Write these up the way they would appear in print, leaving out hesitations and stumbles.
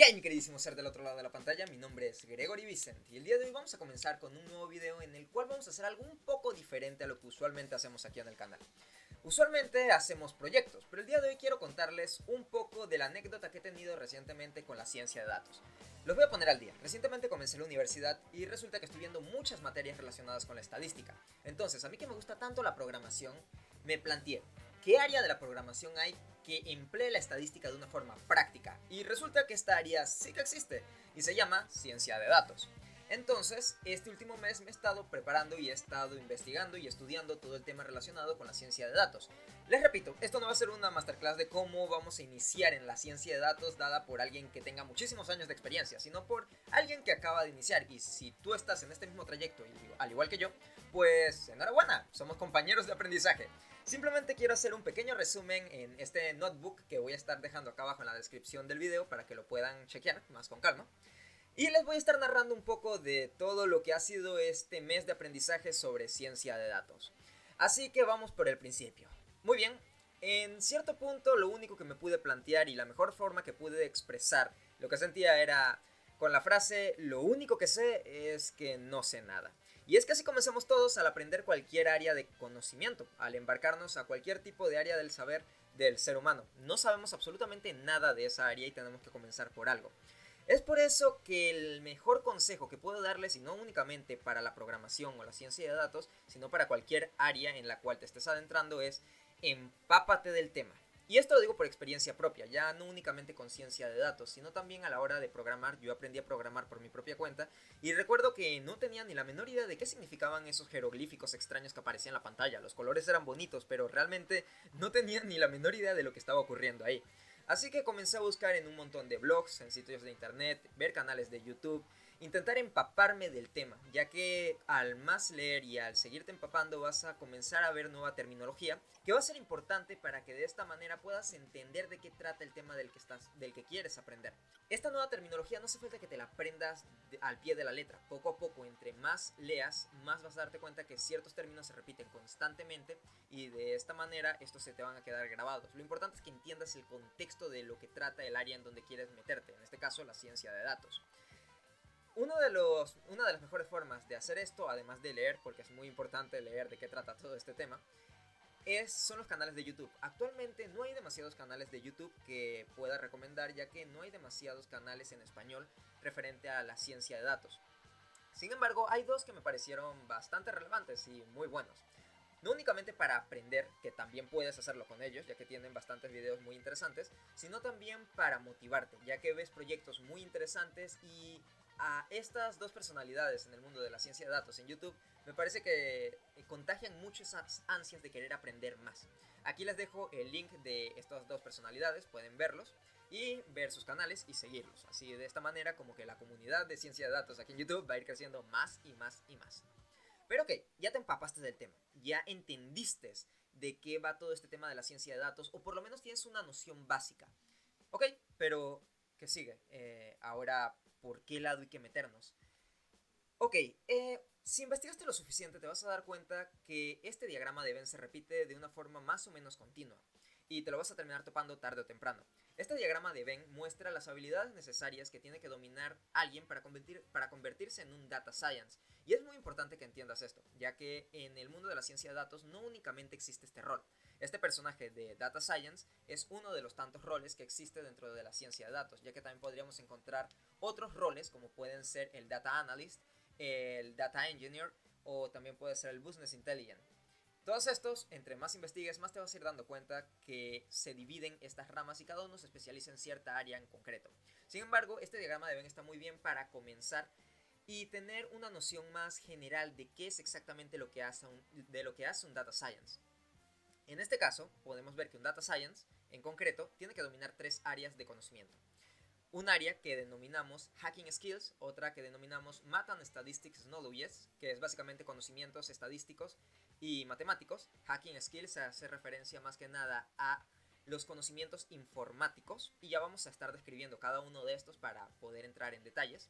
¿Qué hay, mi queridísimo ser del otro lado de la pantalla? Mi nombre es Gregory Vicent y el día de hoy vamos a comenzar con un nuevo video en el cual vamos a hacer algo un poco diferente a lo que usualmente hacemos aquí en el canal. Usualmente hacemos proyectos, pero el día de hoy quiero contarles un poco de la anécdota que he tenido recientemente con la ciencia de datos. Los voy a poner al día. Recientemente comencé la universidad y resulta que estoy viendo muchas materias relacionadas con la estadística. Entonces, a mí que me gusta tanto la programación, me planteé, ¿qué área de la programación hay que emplee la estadística de una forma práctica? Y resulta que esta área sí que existe y se llama ciencia de datos. Entonces, este último mes me he estado preparando y he estado investigando y estudiando todo el tema relacionado con la ciencia de datos. Les repito, esto no va a ser una masterclass de cómo vamos a iniciar en la ciencia de datos dada por alguien que tenga muchísimos años de experiencia, sino por alguien que acaba de iniciar. Y si tú estás en este mismo trayecto, al igual que yo, pues enhorabuena, somos compañeros de aprendizaje. Simplemente quiero hacer un pequeño resumen en este notebook que voy a estar dejando acá abajo en la descripción del video para que lo puedan chequear más con calma. Y les voy a estar narrando un poco de todo lo que ha sido este mes de aprendizaje sobre ciencia de datos. Así que vamos por el principio. Muy bien, en cierto punto lo único que me pude plantear y la mejor forma que pude expresar lo que sentía era con la frase lo único que sé es que no sé nada. Y es que así comenzamos todos al aprender cualquier área de conocimiento, al embarcarnos a cualquier tipo de área del saber del ser humano. No sabemos absolutamente nada de esa área y tenemos que comenzar por algo. Es por eso que el mejor consejo que puedo darles, y no únicamente para la programación o la ciencia de datos, sino para cualquier área en la cual te estés adentrando, es empápate del tema. Y esto lo digo por experiencia propia, ya no únicamente con ciencia de datos, sino también a la hora de programar. Yo aprendí a programar por mi propia cuenta y recuerdo que no tenía ni la menor idea de qué significaban esos jeroglíficos extraños que aparecían en la pantalla. Los colores eran bonitos, pero realmente no tenía ni la menor idea de lo que estaba ocurriendo ahí. Así que comencé a buscar en un montón de blogs, en sitios de internet, ver canales de YouTube, intentar empaparme del tema, ya que al más leer y al seguirte empapando vas a comenzar a ver nueva terminología que va a ser importante para que de esta manera puedas entender de qué trata el tema del que quieres aprender. Esta nueva terminología no hace falta que te la aprendas al pie de la letra. Poco a poco, entre más leas, más vas a darte cuenta que ciertos términos se repiten constantemente y de esta manera estos se te van a quedar grabados. Lo importante es que entiendas el contexto de lo que trata el área en donde quieres meterte, en este caso la ciencia de datos. Una de las mejores formas de hacer esto, además de leer, porque es muy importante leer de qué trata todo este tema, son los canales de YouTube. Actualmente no hay demasiados canales de YouTube que pueda recomendar, ya que no hay demasiados canales en español referente a la ciencia de datos. Sin embargo, hay dos que me parecieron bastante relevantes y muy buenos. No únicamente para aprender, que también puedes hacerlo con ellos, ya que tienen bastantes videos muy interesantes, sino también para motivarte, ya que ves proyectos muy interesantes y a estas dos personalidades en el mundo de la ciencia de datos en YouTube me parece que contagian mucho esas ansias de querer aprender más. Aquí les dejo el link de estas dos personalidades, pueden verlos y ver sus canales y seguirlos. Así de esta manera como que la comunidad de ciencia de datos aquí en YouTube va a ir creciendo más y más y más. Pero ok, ya te empapaste del tema, ya entendiste de qué va todo este tema de la ciencia de datos, o por lo menos tienes una noción básica. Ok, pero ¿qué sigue? Ahora, ¿por qué lado hay que meternos? Ok, si investigaste lo suficiente te vas a dar cuenta que este diagrama de Venn se repite de una forma más o menos continua y te lo vas a terminar topando tarde o temprano. Este diagrama de Venn muestra las habilidades necesarias que tiene que dominar alguien para convertirse en un data science. Y es muy importante que entiendas esto, ya que en el mundo de la ciencia de datos no únicamente existe este rol. Este personaje de Data Science es uno de los tantos roles que existe dentro de la ciencia de datos, ya que también podríamos encontrar otros roles como pueden ser el Data Analyst, el Data Engineer o también puede ser el Business Intelligence. Todos estos, entre más investigues, más te vas a ir dando cuenta que se dividen estas ramas y cada uno se especializa en cierta área en concreto. Sin embargo, este diagrama de Venn está muy bien para comenzar y tener una noción más general de qué es exactamente lo que hace un Data Science. En este caso, podemos ver que un Data Science, en concreto, tiene que dominar tres áreas de conocimiento. Un área que denominamos Hacking Skills, otra que denominamos Math and Statistics Knowledge, que es básicamente conocimientos estadísticos y matemáticos. Hacking Skills hace referencia más que nada a los conocimientos informáticos y ya vamos a estar describiendo cada uno de estos para poder entrar en detalles.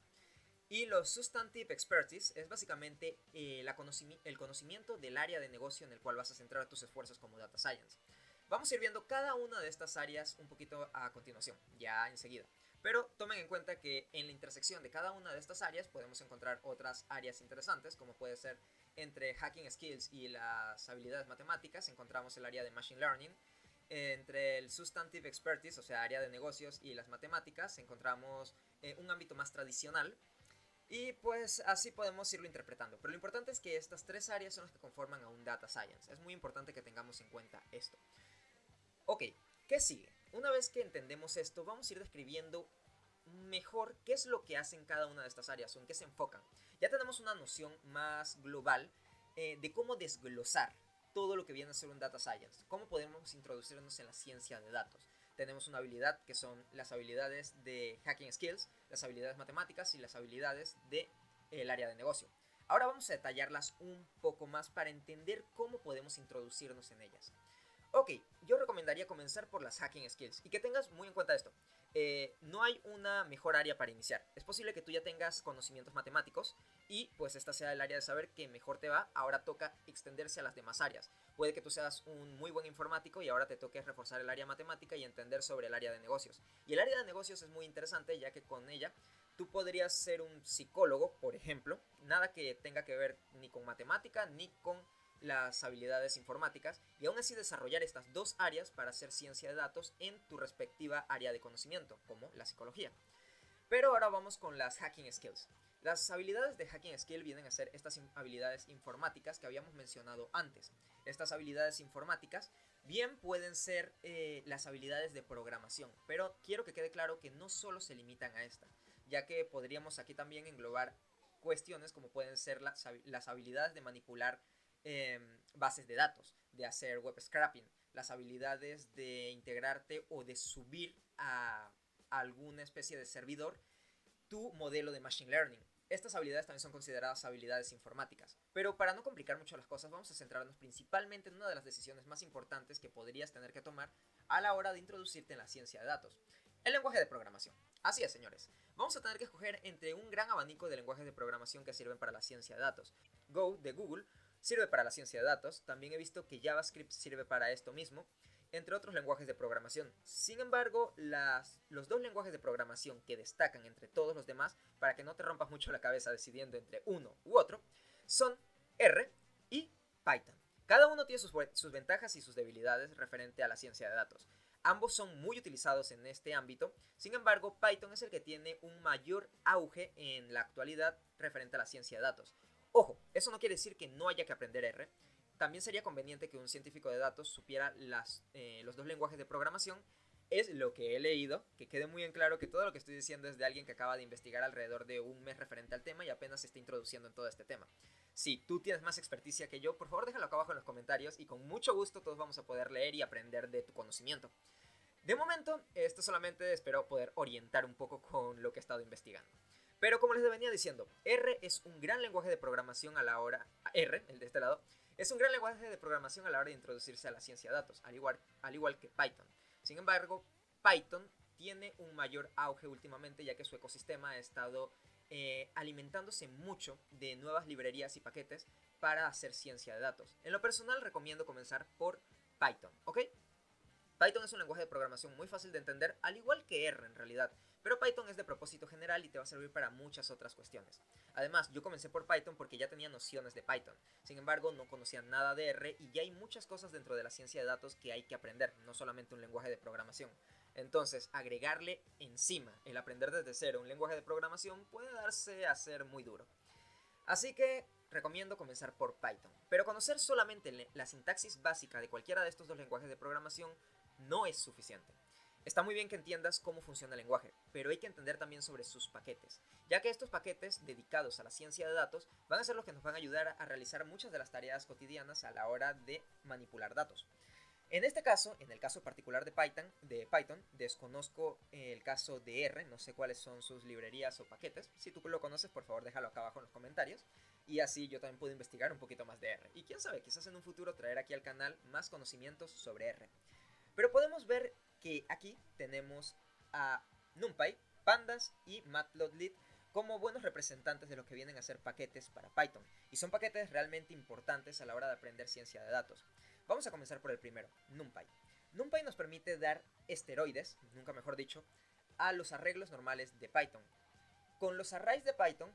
Y los Substantive Expertise es básicamente el conocimiento del área de negocio en el cual vas a centrar tus esfuerzos como Data Science. Vamos a ir viendo cada una de estas áreas un poquito a continuación, ya enseguida. Pero tomen en cuenta que en la intersección de cada una de estas áreas podemos encontrar otras áreas interesantes, como puede ser entre Hacking Skills y las habilidades matemáticas, encontramos el área de Machine Learning. Entre el Substantive Expertise, o sea, área de negocios, y las matemáticas, encontramos un ámbito más tradicional. Y pues así podemos irlo interpretando. Pero lo importante es que estas tres áreas son las que conforman a un Data Science. Es muy importante que tengamos en cuenta esto. Ok, ¿qué sigue? Una vez que entendemos esto, vamos a ir describiendo mejor qué es lo que hacen cada una de estas áreas o en qué se enfocan. Ya tenemos una noción más global de cómo desglosar todo lo que viene a ser un Data Science. Cómo podemos introducirnos en la ciencia de datos. Tenemos una habilidad que son las habilidades de Hacking Skills, las habilidades matemáticas y las habilidades del área de negocio. Ahora vamos a detallarlas un poco más para entender cómo podemos introducirnos en ellas. Ok, yo recomendaría comenzar por las Hacking Skills y que tengas muy en cuenta esto. No hay una mejor área para iniciar. Es posible que tú ya tengas conocimientos matemáticos y pues esta sea el área de saber que mejor te va. Ahora toca extenderse a las demás áreas. Puede que tú seas un muy buen informático y ahora te toque reforzar el área matemática y entender sobre el área de negocios. Y el área de negocios es muy interesante ya que con ella tú podrías ser un psicólogo, por ejemplo. Nada que tenga que ver ni con matemática ni con las habilidades informáticas y aún así desarrollar estas dos áreas para hacer ciencia de datos en tu respectiva área de conocimiento, como la psicología. Pero ahora vamos con las Hacking Skills. Las habilidades de Hacking Skill vienen a ser estas habilidades informáticas que habíamos mencionado antes. Estas habilidades informáticas bien pueden ser las habilidades de programación, pero quiero que quede claro que no solo se limitan a esta, ya que podríamos aquí también englobar cuestiones como pueden ser las habilidades de manipular bases de datos, de hacer web scraping, las habilidades de integrarte o de subir a alguna especie de servidor tu modelo de Machine Learning. Estas habilidades también son consideradas habilidades informáticas. Pero para no complicar mucho las cosas, vamos a centrarnos principalmente en una de las decisiones más importantes que podrías tener que tomar a la hora de introducirte en la ciencia de datos. El lenguaje de programación. Así es, señores. Vamos a tener que escoger entre un gran abanico de lenguajes de programación que sirven para la ciencia de datos. Go, de Google, sirve para la ciencia de datos. También he visto que JavaScript sirve para esto mismo, entre otros lenguajes de programación. Sin embargo, los dos lenguajes de programación que destacan entre todos los demás, para que no te rompas mucho la cabeza decidiendo entre uno u otro, son R y Python. Cada uno tiene sus ventajas y sus debilidades referente a la ciencia de datos. Ambos son muy utilizados en este ámbito, sin embargo, Python es el que tiene un mayor auge en la actualidad referente a la ciencia de datos. Ojo, eso no quiere decir que no haya que aprender R. También sería conveniente que un científico de datos supiera los dos lenguajes de programación. Es lo que he leído, que quede muy en claro que todo lo que estoy diciendo es de alguien que acaba de investigar alrededor de un mes referente al tema y apenas se está introduciendo en todo este tema. Si tú tienes más experticia que yo, por favor déjalo acá abajo en los comentarios y con mucho gusto todos vamos a poder leer y aprender de tu conocimiento. De momento, esto solamente espero poder orientar un poco con lo que he estado investigando. Pero como les venía diciendo, R es un gran lenguaje de programación a la hora... R, el de este lado, es un gran lenguaje de programación a la hora de introducirse a la ciencia de datos, al igual que Python. Sin embargo, Python tiene un mayor auge últimamente ya que su ecosistema ha estado alimentándose mucho de nuevas librerías y paquetes para hacer ciencia de datos. En lo personal recomiendo comenzar por Python, ¿ok? Python es un lenguaje de programación muy fácil de entender, al igual que R en realidad, pero Python es de propósito general y te va a servir para muchas otras cuestiones. Además, yo comencé por Python porque ya tenía nociones de Python, sin embargo no conocía nada de R y ya hay muchas cosas dentro de la ciencia de datos que hay que aprender, no solamente un lenguaje de programación. Entonces, agregarle encima el aprender desde cero un lenguaje de programación puede darse a ser muy duro. Así que recomiendo comenzar por Python. Pero conocer solamente la sintaxis básica de cualquiera de estos dos lenguajes de programación no es suficiente. Está muy bien que entiendas cómo funciona el lenguaje, pero hay que entender también sobre sus paquetes, ya que estos paquetes dedicados a la ciencia de datos van a ser los que nos van a ayudar a realizar muchas de las tareas cotidianas a la hora de manipular datos. En este caso, en el caso particular de Python, desconozco el caso de R, no sé cuáles son sus librerías o paquetes. Si tú lo conoces, por favor déjalo acá abajo en los comentarios. Y así yo también puedo investigar un poquito más de R. Y quién sabe, quizás en un futuro traer aquí al canal más conocimientos sobre R. Pero podemos ver que aquí tenemos a NumPy, Pandas y Matplotlib como buenos representantes de lo que vienen a ser paquetes para Python. Y son paquetes realmente importantes a la hora de aprender ciencia de datos. Vamos a comenzar por el primero, NumPy. NumPy nos permite dar esteroides, nunca mejor dicho, a los arreglos normales de Python. Con los arrays de Python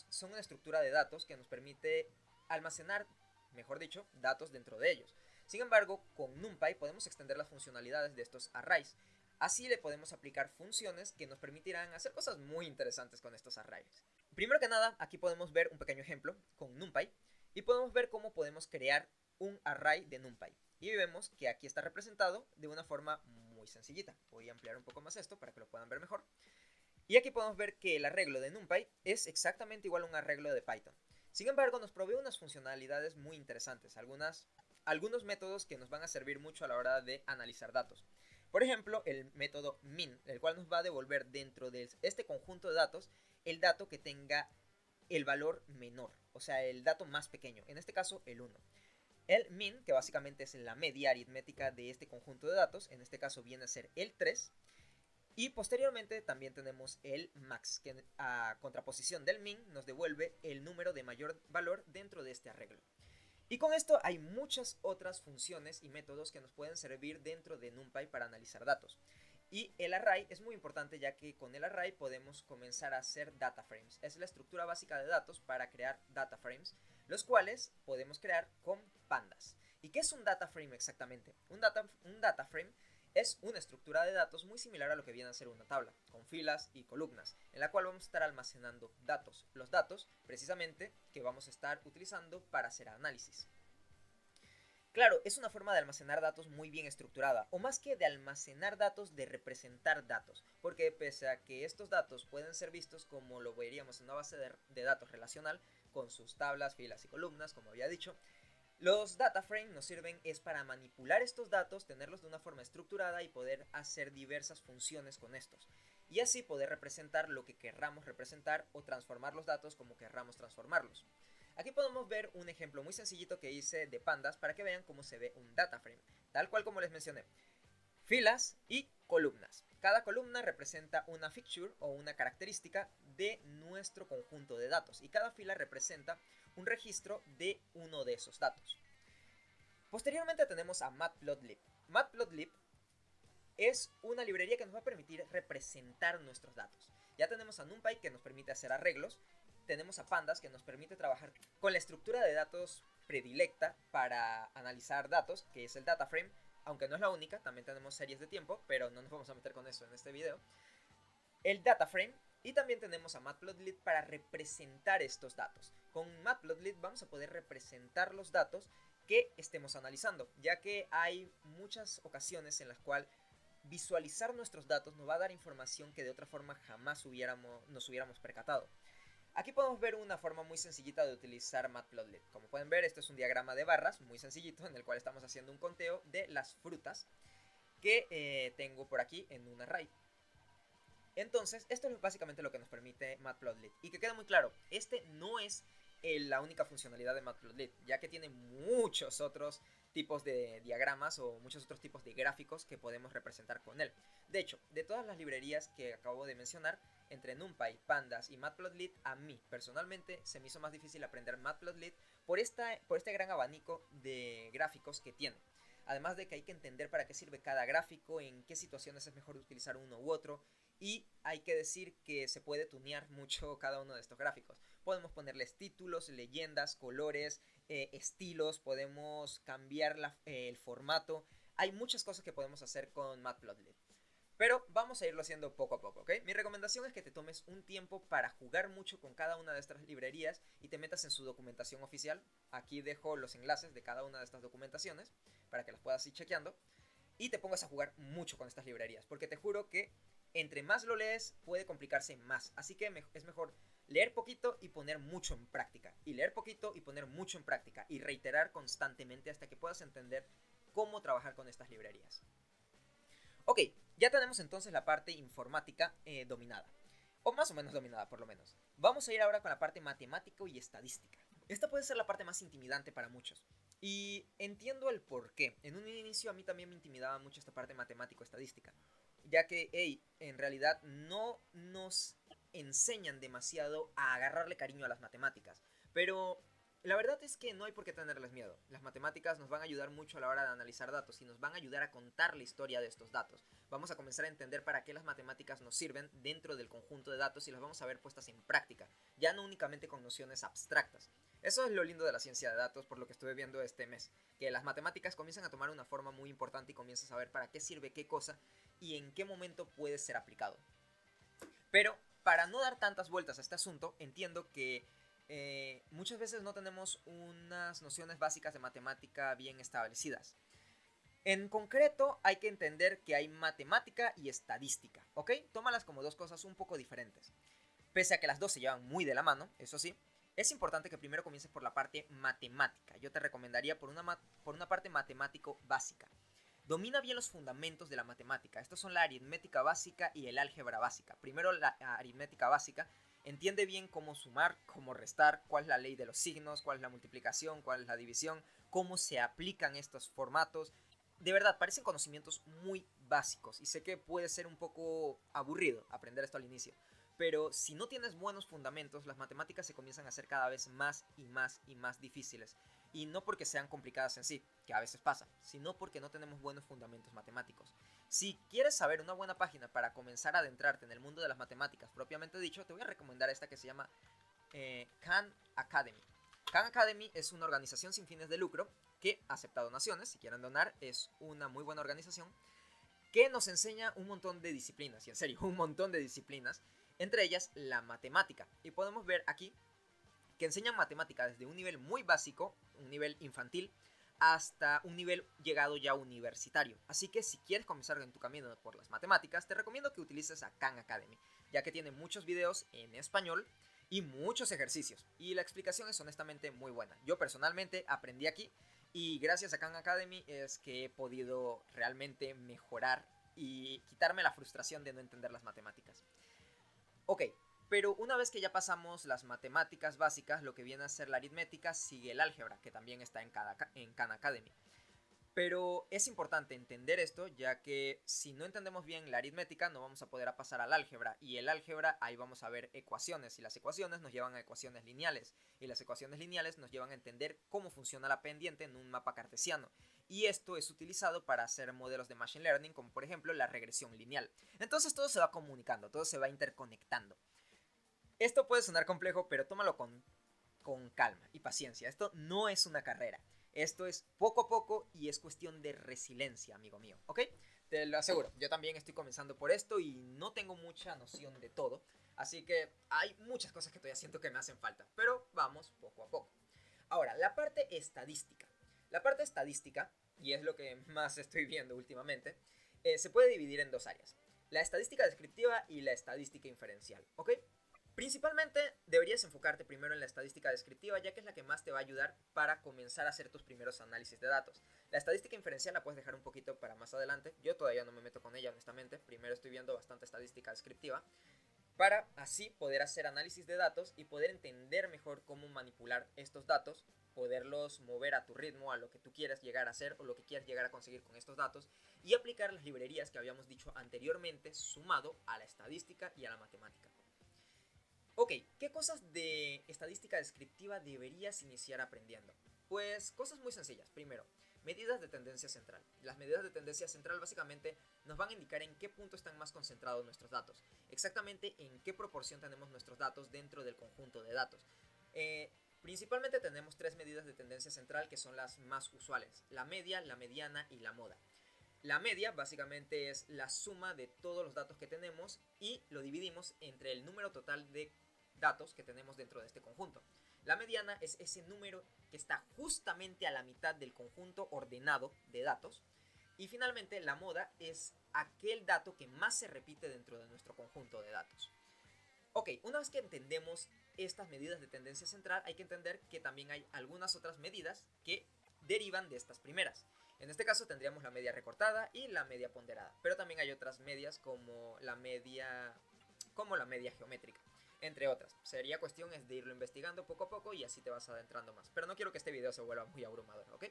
son una estructura de datos que nos permite almacenar, mejor dicho, datos dentro de ellos. Sin embargo, con NumPy podemos extender las funcionalidades de estos arrays. Así le podemos aplicar funciones que nos permitirán hacer cosas muy interesantes con estos arrays. Primero que nada, aquí podemos ver un pequeño ejemplo con NumPy y podemos ver cómo podemos crear un array de NumPy. Y vemos que aquí está representado de una forma muy sencillita. Voy a ampliar un poco más esto para que lo puedan ver mejor. Y aquí podemos ver que el arreglo de NumPy es exactamente igual a un arreglo de Python. Sin embargo, nos provee unas funcionalidades muy interesantes, algunos métodos que nos van a servir mucho a la hora de analizar datos. Por ejemplo, el método min, el cual nos va a devolver dentro de este conjunto de datos el dato que tenga el valor menor, o sea, el dato más pequeño, en este caso el 1. El min, que básicamente es la media aritmética de este conjunto de datos, en este caso viene a ser el 3. Y posteriormente también tenemos el max, que a contraposición del min nos devuelve el número de mayor valor dentro de este arreglo. Y con esto hay muchas otras funciones y métodos que nos pueden servir dentro de NumPy para analizar datos. Y el array es muy importante, ya que con el array podemos comenzar a hacer data frames. Es la estructura básica de datos para crear data frames, los cuales podemos crear con pandas. ¿Y qué es un data frame exactamente? Un data frame es una estructura de datos muy similar a lo que viene a ser una tabla, con filas y columnas, en la cual vamos a estar almacenando datos. Los datos, precisamente, que vamos a estar utilizando para hacer análisis. Claro, es una forma de almacenar datos muy bien estructurada, o más que de almacenar datos, de representar datos, porque pese a que estos datos pueden ser vistos como lo veríamos en una base de datos relacional, con sus tablas, filas y columnas, como había dicho, los data frames nos sirven es para manipular estos datos, tenerlos de una forma estructurada y poder hacer diversas funciones con estos. Y así poder representar lo que querramos representar o transformar los datos como querramos transformarlos. Aquí podemos ver un ejemplo muy sencillito que hice de pandas para que vean cómo se ve un data frame, tal cual como les mencioné. Filas y columnas. Cada columna representa una feature o una característica de nuestro conjunto de datos y cada fila representa un registro de uno de esos datos. Posteriormente tenemos a Matplotlib. Matplotlib es una librería que nos va a permitir representar nuestros datos. Ya tenemos a NumPy, que nos permite hacer arreglos. Tenemos a Pandas, que nos permite trabajar con la estructura de datos predilecta para analizar datos, que es el data frame. Aunque no es la única, también tenemos series de tiempo, pero no nos vamos a meter con eso en este video. El data frame, y también tenemos a Matplotlib para representar estos datos. Con Matplotlib vamos a poder representar los datos que estemos analizando, ya que hay muchas ocasiones en las cuales visualizar nuestros datos nos va a dar información que de otra forma jamás nos hubiéramos percatado. Aquí podemos ver una forma muy sencillita de utilizar Matplotlib. Como pueden ver, esto es un diagrama de barras muy sencillito en el cual estamos haciendo un conteo de las frutas que tengo por aquí en un array. Entonces, esto es básicamente lo que nos permite Matplotlib. Y que quede muy claro, este no es la única funcionalidad de Matplotlib, ya que tiene muchos otros tipos de diagramas o muchos otros tipos de gráficos que podemos representar con él. De hecho, de todas las librerías que acabo de mencionar, entre NumPy, Pandas y Matplotlib, a mí personalmente se me hizo más difícil aprender Matplotlib por este gran abanico de gráficos que tiene. Además de que hay que entender para qué sirve cada gráfico, en qué situaciones es mejor utilizar uno u otro. Y hay que decir que se puede tunear mucho cada uno de estos gráficos. Podemos ponerles títulos, leyendas, colores, estilos, podemos cambiar el formato. Hay muchas cosas que podemos hacer con Matplotlib. Pero vamos a irlo haciendo poco a poco, ¿ok? Mi recomendación es que te tomes un tiempo para jugar mucho con cada una de estas librerías y te metas en su documentación oficial. Aquí dejo los enlaces de cada una de estas documentaciones para que las puedas ir chequeando. Y te pongas a jugar mucho con estas librerías, porque te juro que entre más lo lees puede complicarse más. Así que es mejor leer poquito y poner mucho en práctica. Y leer poquito y poner mucho en práctica. Y reiterar constantemente hasta que puedas entender cómo trabajar con estas librerías. Ok, ya tenemos entonces la parte informática dominada. O más o menos dominada, por lo menos. Vamos a ir ahora con la parte matemática y estadística. Esta puede ser la parte más intimidante para muchos. Y entiendo el por qué. En un inicio a mí también me intimidaba mucho esta parte matemático-estadística. Ya que, en realidad no nos enseñan demasiado a agarrarle cariño a las matemáticas. Pero La verdad es que no hay por qué tenerles miedo. Las matemáticas nos van a ayudar mucho a la hora de analizar datos y nos van a ayudar a contar la historia de estos datos. Vamos a comenzar a entender para qué las matemáticas nos sirven dentro del conjunto de datos y las vamos a ver puestas en práctica, ya no únicamente con nociones abstractas. Eso es lo lindo de la ciencia de datos, por lo que estuve viendo este mes, que las matemáticas comienzan a tomar una forma muy importante y comienzas a ver para qué sirve qué cosa y en qué momento puede ser aplicado. Pero para no dar tantas vueltas a este asunto, entiendo que muchas veces no tenemos unas nociones básicas de matemática bien establecidas. En concreto, hay que entender que hay matemática y estadística, ¿ok? Tómalas como dos cosas un poco diferentes. Pese a que las dos se llevan muy de la mano, eso sí, es importante que primero comiences por la parte matemática. Yo te recomendaría por una parte matemático básica. Domina bien los fundamentos de la matemática. Estos son la aritmética básica y el álgebra básica. Primero la aritmética básica. Entiende bien cómo sumar, cómo restar, cuál es la ley de los signos, cuál es la multiplicación, cuál es la división, cómo se aplican estos formatos. De verdad, parecen conocimientos muy básicos y sé que puede ser un poco aburrido aprender esto al inicio. Pero si no tienes buenos fundamentos, las matemáticas se comienzan a hacer cada vez más y más y más difíciles. Y no porque sean complicadas en sí, que a veces pasa, sino porque no tenemos buenos fundamentos matemáticos. Si quieres saber una buena página para comenzar a adentrarte en el mundo de las matemáticas propiamente dicho, te voy a recomendar esta que se llama Khan Academy. Khan Academy es una organización sin fines de lucro que acepta donaciones. Si quieren donar, es una muy buena organización que nos enseña un montón de disciplinas, y en serio, un montón de disciplinas, entre ellas la matemática. Y podemos ver aquí que enseñan matemática desde un nivel muy básico, un nivel infantil, hasta un nivel llegado ya universitario. Así que si quieres comenzar en tu camino por las matemáticas, te recomiendo que utilices a Khan Academy, ya que tiene muchos videos en español y muchos ejercicios. Y la explicación es honestamente muy buena. Yo personalmente aprendí aquí y gracias a Khan Academy es que he podido realmente mejorar y quitarme la frustración de no entender las matemáticas. Ok, pero una vez que ya pasamos las matemáticas básicas, lo que viene a ser la aritmética, sigue el álgebra, que también está en Khan Academy. Pero es importante entender esto, ya que si no entendemos bien la aritmética, no vamos a poder pasar al álgebra. Y el álgebra, ahí vamos a ver ecuaciones, y las ecuaciones nos llevan a ecuaciones lineales. Y las ecuaciones lineales nos llevan a entender cómo funciona la pendiente en un mapa cartesiano. Y esto es utilizado para hacer modelos de Machine Learning, como por ejemplo la regresión lineal. Entonces todo se va comunicando, todo se va interconectando. Esto puede sonar complejo, pero tómalo con calma y paciencia. Esto no es una carrera. Esto es poco a poco y es cuestión de resiliencia, amigo mío, ¿ok? Te lo aseguro, yo también estoy comenzando por esto y no tengo mucha noción de todo. Así que hay muchas cosas que todavía siento que me hacen falta, pero vamos poco a poco. Ahora, la parte estadística. La parte estadística, y es lo que más estoy viendo últimamente, se puede dividir en dos áreas. La estadística descriptiva y la estadística inferencial, ¿ok? Principalmente deberías enfocarte primero en la estadística descriptiva, ya que es la que más te va a ayudar para comenzar a hacer tus primeros análisis de datos. La estadística inferencial la puedes dejar un poquito para más adelante. Yo todavía no me meto con ella, honestamente. Primero estoy viendo bastante estadística descriptiva, para así poder hacer análisis de datos y poder entender mejor cómo manipular estos datos, poderlos mover a tu ritmo, a lo que tú quieras llegar a hacer o lo que quieras llegar a conseguir con estos datos y aplicar las librerías que habíamos dicho anteriormente sumado a la estadística y a la matemática. Ok, ¿qué cosas de estadística descriptiva deberías iniciar aprendiendo? Pues cosas muy sencillas. Primero, medidas de tendencia central. Las medidas de tendencia central básicamente nos van a indicar en qué punto están más concentrados nuestros datos. Exactamente en qué proporción tenemos nuestros datos dentro del conjunto de datos. Principalmente tenemos tres medidas de tendencia central que son las más usuales. La media, la mediana y la moda. La media básicamente es la suma de todos los datos que tenemos y lo dividimos entre el número total de datos que tenemos dentro de este conjunto. La mediana es ese número que está justamente a la mitad del conjunto ordenado de datos. Y finalmente la moda es aquel dato que más se repite dentro de nuestro conjunto de datos. Ok, una vez que entendemos estas medidas de tendencia central, hay que entender que también hay algunas otras medidas que derivan de estas primeras. En este caso tendríamos la media recortada y la media ponderada, pero también hay otras medias como la media geométrica, entre otras. Sería cuestión de irlo investigando poco a poco y así te vas adentrando más. Pero no quiero que este video se vuelva muy abrumador, ¿ok?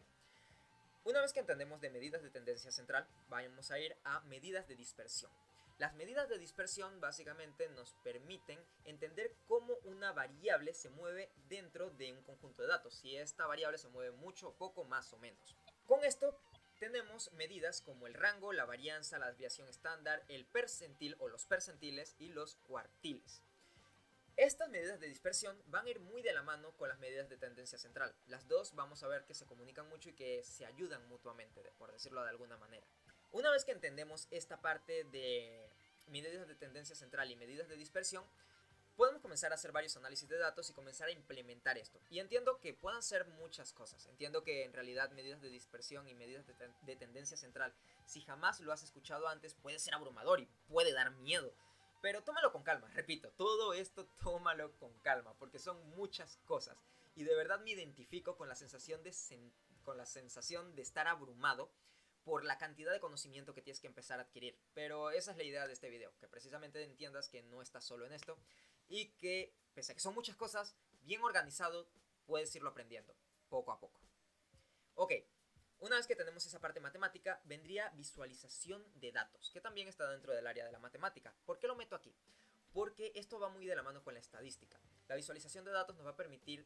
Una vez que entendemos de medidas de tendencia central, vamos a ir a medidas de dispersión. Las medidas de dispersión básicamente nos permiten entender cómo una una variable se mueve dentro de un conjunto de datos, si esta variable se mueve mucho o poco, más o menos. Con esto tenemos medidas como el rango, la varianza, la desviación estándar, el percentil o los percentiles y los cuartiles. Estas medidas de dispersión van a ir muy de la mano con las medidas de tendencia central. Las dos vamos a ver que se comunican mucho y que se ayudan mutuamente, por decirlo de alguna manera. Una vez que entendemos esta parte de medidas de tendencia central y medidas de dispersión, podemos comenzar a hacer varios análisis de datos y comenzar a implementar esto. Y entiendo que puedan ser muchas cosas. Entiendo que en realidad medidas de dispersión y medidas de tendencia central, si jamás lo has escuchado antes, puede ser abrumador y puede dar miedo. Pero tómalo con calma, repito, todo esto tómalo con calma, porque son muchas cosas. Y de verdad me identifico con la sensación de estar abrumado por la cantidad de conocimiento que tienes que empezar a adquirir. Pero esa es la idea de este video, que precisamente entiendas que no estás solo en esto y que, pese a que son muchas cosas, bien organizado, puedes irlo aprendiendo, poco a poco. Ok, una vez que tenemos esa parte matemática, vendría visualización de datos, que también está dentro del área de la matemática. ¿Por qué lo meto aquí? Porque esto va muy de la mano con la estadística. La visualización de datos nos va a permitir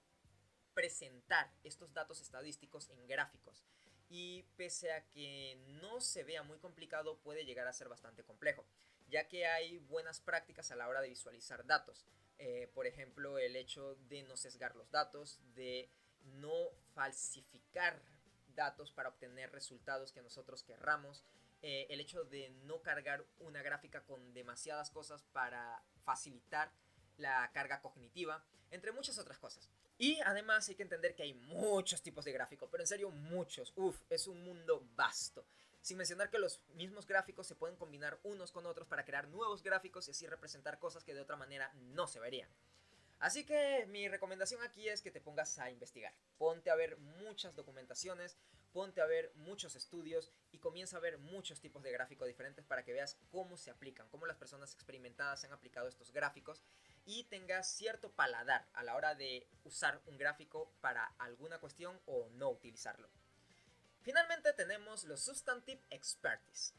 presentar estos datos estadísticos en gráficos. Y pese a que no se vea muy complicado, puede llegar a ser bastante complejo, ya que hay buenas prácticas a la hora de visualizar datos. Por ejemplo, el hecho de no sesgar los datos, de no falsificar datos para obtener resultados que nosotros querramos, el hecho de no cargar una gráfica con demasiadas cosas para facilitar la carga cognitiva, entre muchas otras cosas. Y además hay que entender que hay muchos tipos de gráfico, pero en serio muchos. Es un mundo vasto. Sin mencionar que los mismos gráficos se pueden combinar unos con otros para crear nuevos gráficos y así representar cosas que de otra manera no se verían. Así que mi recomendación aquí es que te pongas a investigar. Ponte a ver muchas documentaciones, ponte a ver muchos estudios y comienza a ver muchos tipos de gráficos diferentes para que veas cómo se aplican, cómo las personas experimentadas han aplicado estos gráficos y tengas cierto paladar a la hora de usar un gráfico para alguna cuestión o no utilizarlo. Finalmente tenemos los Substantive Expertise.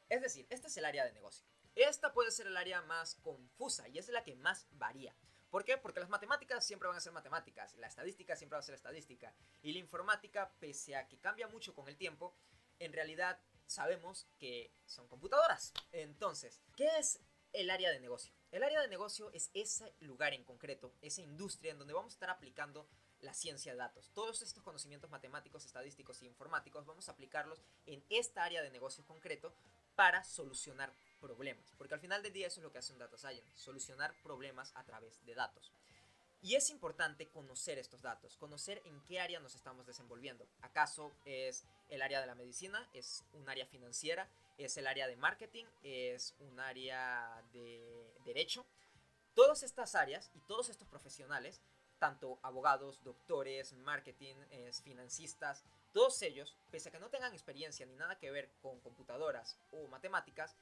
Es decir, este es el área de negocio. Esta puede ser el área más confusa y es la que más varía. ¿Por qué? Porque las matemáticas siempre van a ser matemáticas, la estadística siempre va a ser estadística y la informática, pese a que cambia mucho con el tiempo, en realidad sabemos que son computadoras. Entonces, ¿qué es el área de negocio? El área de negocio es ese lugar en concreto, esa industria en donde vamos a estar aplicando la ciencia de datos. Todos estos conocimientos matemáticos, estadísticos e informáticos vamos a aplicarlos en esta área de negocio concreto para solucionar problemas. Porque al final del día eso es lo que hace un data science, solucionar problemas a través de datos. Y es importante conocer estos datos, conocer en qué área nos estamos desenvolviendo. ¿Acaso es el área de la medicina? ¿Es un área financiera? ¿Es el área de marketing? ¿Es un área de derecho? Todas estas áreas y todos estos profesionales, tanto abogados, doctores, marketing, financistas, todos ellos, pese a que no tengan experiencia ni nada que ver con computadoras o matemáticas,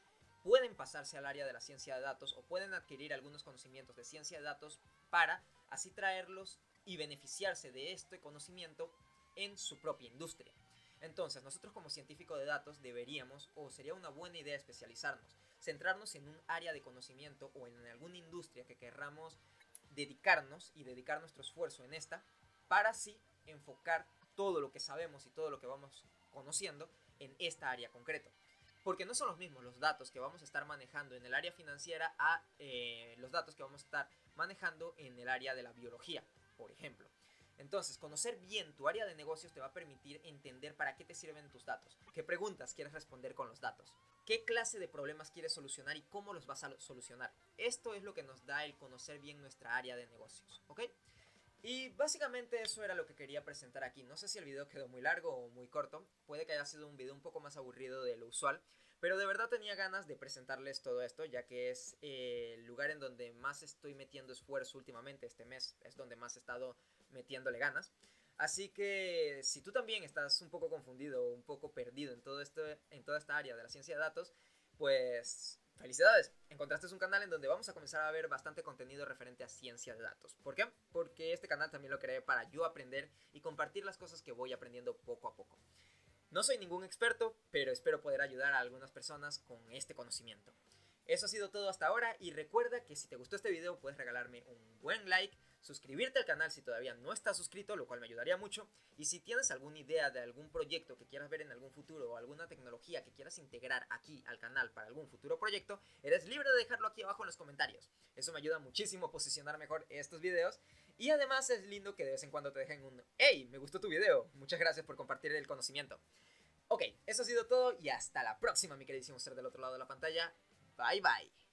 pueden pasarse al área de la ciencia de datos o pueden adquirir algunos conocimientos de ciencia de datos para así traerlos y beneficiarse de este conocimiento en su propia industria. Entonces, nosotros como científicos de datos deberíamos, o sería una buena idea especializarnos, centrarnos en un área de conocimiento o en alguna industria que querramos dedicarnos y dedicar nuestro esfuerzo en esta, para así enfocar todo lo que sabemos y todo lo que vamos conociendo en esta área concreta. Porque no son los mismos los datos que vamos a estar manejando en el área financiera a los datos que vamos a estar manejando en el área de la biología, por ejemplo. Entonces, conocer bien tu área de negocios te va a permitir entender para qué te sirven tus datos, qué preguntas quieres responder con los datos, qué clase de problemas quieres solucionar y cómo los vas a solucionar. Esto es lo que nos da el conocer bien nuestra área de negocios, ¿ok? Y básicamente eso era lo que quería presentar aquí. No sé si el video quedó muy largo o muy corto. Puede que haya sido un video un poco más aburrido de lo usual. Pero de verdad tenía ganas de presentarles todo esto, ya que es el lugar en donde más estoy metiendo esfuerzo últimamente. Este mes es donde más he estado metiéndole ganas. Así que si tú también estás un poco confundido o un poco perdido en todo esto, en toda esta área de la ciencia de datos, pues felicidades, encontraste un canal en donde vamos a comenzar a ver bastante contenido referente a ciencia de datos. ¿Por qué? Porque este canal también lo creé para yo aprender y compartir las cosas que voy aprendiendo poco a poco. No soy ningún experto, pero espero poder ayudar a algunas personas con este conocimiento. Eso ha sido todo hasta ahora y recuerda que si te gustó este video puedes regalarme un buen like, suscribirte al canal si todavía no estás suscrito, lo cual me ayudaría mucho. Y si tienes alguna idea de algún proyecto que quieras ver en algún futuro o alguna tecnología que quieras integrar aquí al canal para algún futuro proyecto, eres libre de dejarlo aquí abajo en los comentarios. Eso me ayuda muchísimo a posicionar mejor estos videos. Y además es lindo que de vez en cuando te dejen un "Hey, me gustó tu video, muchas gracias por compartir el conocimiento". Ok, eso ha sido todo y hasta la próxima, mi queridísimo ser del otro lado de la pantalla. Bye bye.